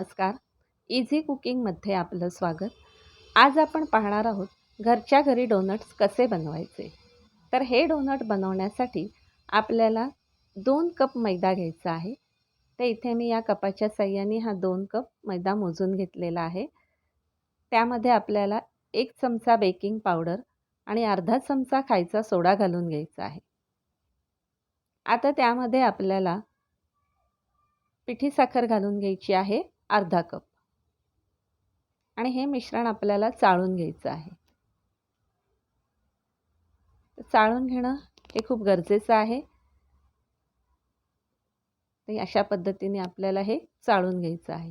नमस्कार. इझी कुकिंगमध्ये आपलं स्वागत. आज आपण पाहणार आहोत घरच्या घरी डोनट्स कसे बनवायचे. तर हे डोनट बनवण्यासाठी आपल्याला 2 कप मैदा घ्यायचा आहे. तर इथे मी या कपाच्या साहाय्याने हा 2 कप मैदा मोजून घेतलेला आहे. त्यामध्ये आपल्याला 1 चमचा बेकिंग पावडर आणि अर्धा चमचा खायचा सोडा घालून घ्यायचा आहे. आता त्यामध्ये आपल्याला पिठी साखर घालून घ्यायची आहे अर्धा कप आणि हे मिश्रण आपल्याला चाळून घ्यायचं आहे. चाळून घेणं हे खूप गरजेचं आहे. तर अशा पद्धतीने आपल्याला हे चाळून घ्यायचं आहे.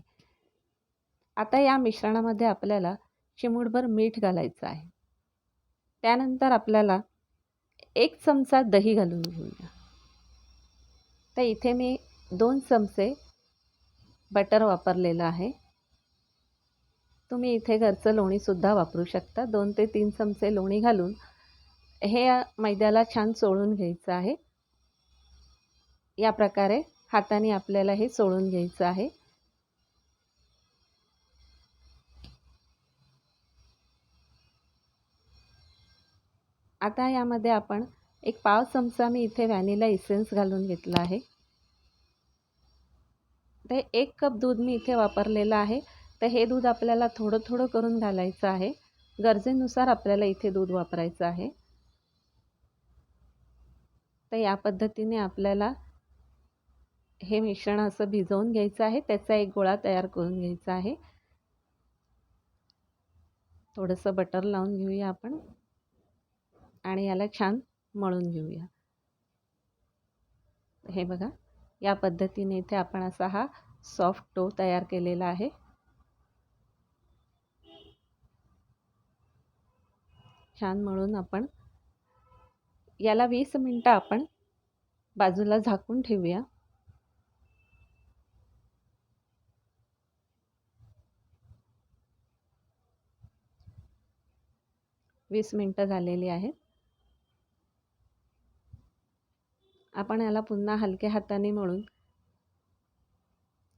आता या मिश्रणामध्ये आपल्याला चिमूटभर मीठ घालायचं आहे. त्यानंतर आपल्याला 1 चमचा दही घालून घेऊया. तर इथे मी 2 चमचे बटर वापरलेलं आहे. तुम्ही इथे घरचं लोणीसुद्धा वापरू शकता. 2 ते 3 चमचे लोणी घालून हे मैद्याला छान चोळून घ्यायचं आहे. या प्रकारे हाताने आपल्याला हे चोळून घ्यायचं आहे. आता यामध्ये आपण 1 पाव चमचा मी इथे व्हॅनिला इसेन्स घालून घेतला आहे. तर 1 कप दूध मी इथे वापरलेलं आहे. तर हे दूध आपल्याला थोडं थोडं करून घालायचं आहे. गरजेनुसार आपल्याला इथे दूध वापरायचं आहे. तर या पद्धतीने आपल्याला हे मिश्रण असं भिजवून घ्यायचं आहे. त्याचा एक गोळा तयार करून घ्यायचा आहे. थोडंसं बटर लावून घेऊया आपण आणि याला छान मळून घेऊया. हे बघा, या पद्धतीने इथे आपण असा हा सॉफ्ट डो तयार केलेला आहे. छान मळून आपण याला 20 मिनिटं आपण बाजूला झाकून ठेवूया. वीस मिनिटं झालेली आहेत. आपण याला पुन्हा हलक्या हाताने मळून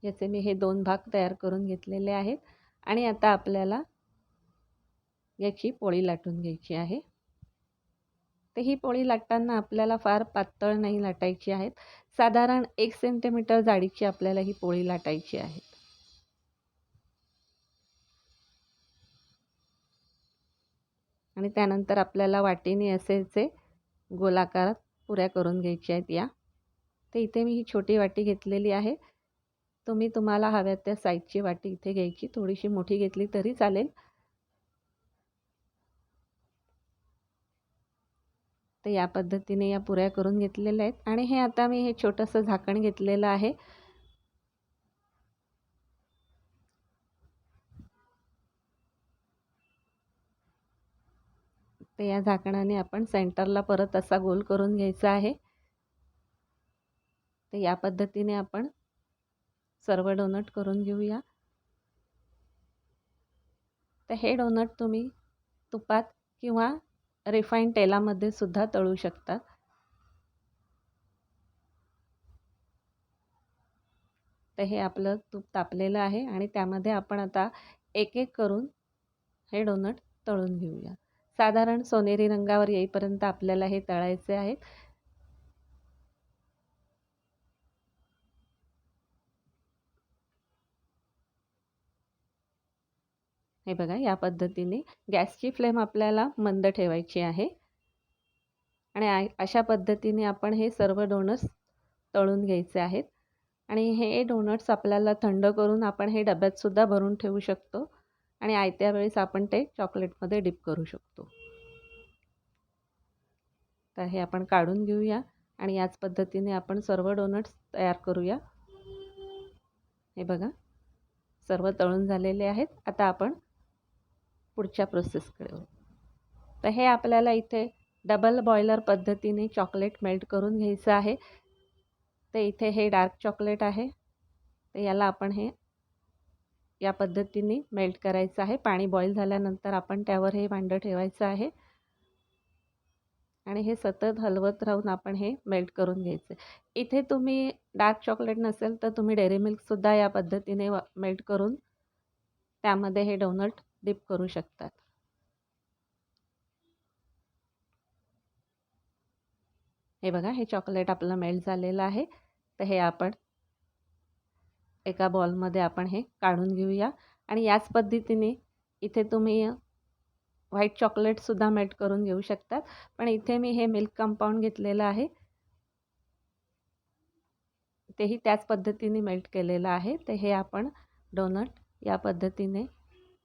याचे मी हे 2 भाग तयार करून घेतलेले आहेत आणि आता आपल्याला याची पोळी लाटून घ्यायची आहे. तर ही पोळी लाटताना आपल्याला फार पातळ नाही लाटायची आहेत. साधारण 1 सेंटीमीटर जाडीची आपल्याला ही पोळी लाटायची आहे. आणि त्यानंतर आपल्याला वाटीने असेचे गोलाकारात पुऱ्या करून घ्यायच्या आहेत या. तर इथे मी ही छोटी वाटी घेतलेली आहे. तुम्ही तुम्हाला हव्या त्या साईजची वाटी इथे घ्यायची. थोडीशी मोठी घेतली तरी चालेल. तर या पद्धतीने या पुऱ्या करून घेतलेल्या आहेत आणि हे आता मी हे छोटंसं झाकण घेतलेलं आहे. तर या झाकणाने आपण सेंटरला परत असा गोल करून घ्यायचा आहे. तर या पद्धतीने आपण सर्व डोनट करून घेऊया. तर हे डोनट तुम्ही तुपात किंवा रिफाईंड तेलामध्ये सुद्धा तळू शकता. तर हे आपलं तूप तापलेलं आहे आणि त्यामध्ये आपण आता एक एक करून हे डोनट तळून घेऊया. साधारण सोनेरी रंगावर येईपर्यंत आपल्याला हे तळायचे आहेत. हे बघा, या पद्धतीने गॅसची फ्लेम आपल्याला मंद ठेवायची आहे आणि अशा पद्धतीने आपण हे सर्व डोनट्स तळून घ्यायचे आहेत. आणि हे डोनट्स आपल्याला थंड करून आपण हे डब्यातसुद्धा भरून ठेवू शकतो आणि आयत्या वेळेस आपण ते चॉकलेटमध्ये डिप करू शकतो. तर हे आपण काढून घेऊया आणि याच पद्धतीने आपण सर्व डोनट्स तयार करूया. हे बघा, सर्व तळून झालेले आहेत. आता आपण पुढच्या प्रोसेसकडे वळू. तर हे आपल्याला इथे डबल बॉयलर पद्धतीने चॉकलेट मेल्ट करून घ्यायचं आहे. तर इथे हे डार्क चॉकलेट आहे. तर याला आपण हे या पद्धतीने मेल्ट करायचं आहे. पाणी बॉईल झाल्यानंतर आपण त्यावर हे भांडं ठेवायचं आहे आणि हे सतत हलवत राहून आपण हे मेल्ट करून घ्यायचं. इथे तुम्ही डार्क चॉकलेट नसेल तर तुम्ही डेअरी मिल्कसुद्धा या पद्धतीने मेल्ट करून त्यामध्ये हे डोनट डिप करू शकतात. हे बघा, हे चॉकलेट आपलं मेल्ट झालेलं आहे. तर हे आपण एका बॉलमध्ये आपण हे काढून घेऊया. आणि याच पद्धतीने इथे तुम्ही व्हाईट चॉकलेटसुद्धा मेल्ट करून घेऊ शकतात. पण इथे मी हे मिल्क कंपाऊंड घेतलेलं आहे, तेही त्याच पद्धतीने मेल्ट केलेलं आहे. तर हे आपण डोनट या पद्धतीने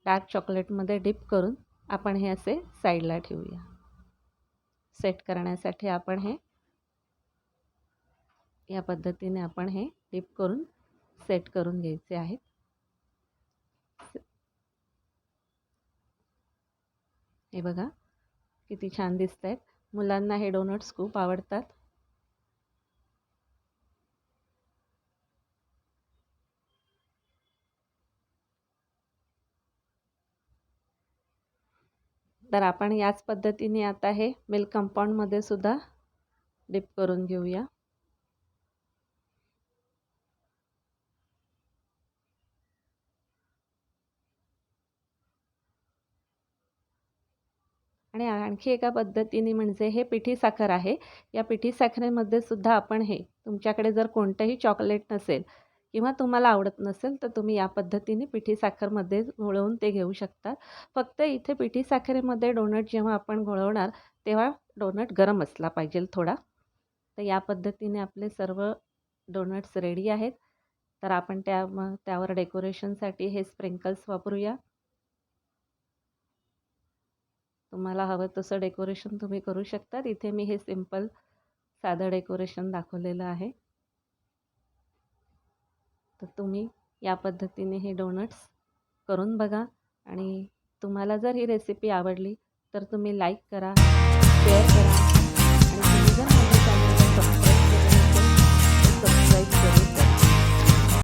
डार्क चॉकलेटमध्ये डिप करून आपण हे असे साईडला ठेवूया. सेट करण्यासाठी आपण हे या पद्धतीने आपण हे डिप करून सेट करून घ्यायचे आहेत. हे बघा किती छान दिसत आहेत. मुलांना हे डोनट्स खूप आवडतात. तर आपण याच पद्धतीने आता हे मिल्क कंपाऊंडमध्ये सुद्धा डिप करून घेऊया. आणि आणखी एका पद्धतीने म्हणजे हे पिठी साखर आहे. या पिठी साखरेमध्ये सुद्धा आपण हे, तुमच्याकडे जर कोणतंही चॉकलेट नसेल किंवा तुम्हाला आवडत नसेल तर तुम्ही या पद्धतीने पिठी साखरमध्ये घोळवून ते घेऊ शकता. फक्त इथे पिठी साखरेमध्ये डोनट जेव्हा आपण घोळवणार तेव्हा डोनट गरम असला पाहिजे थोडा. तर या पद्धतीने आपले सर्व डोनट्स रेडी आहेत. तर आपण त्यावर डेकोरेशनसाठी हे स्प्रिंकल्स वापरूया. तुम्हाला हवं तसं डेकोरेशन तुम्ही करू शकता. इथे मी हे सिंपल साधं डेकोरेशन दाखवलेलं आहे. तर तुम्ही या पद्धतीने हे डोनट्स करून बघा. आणि तुम्हाला जर ही रेसिपी आवडली तर तुम्ही लाईक करा, शेअर करा.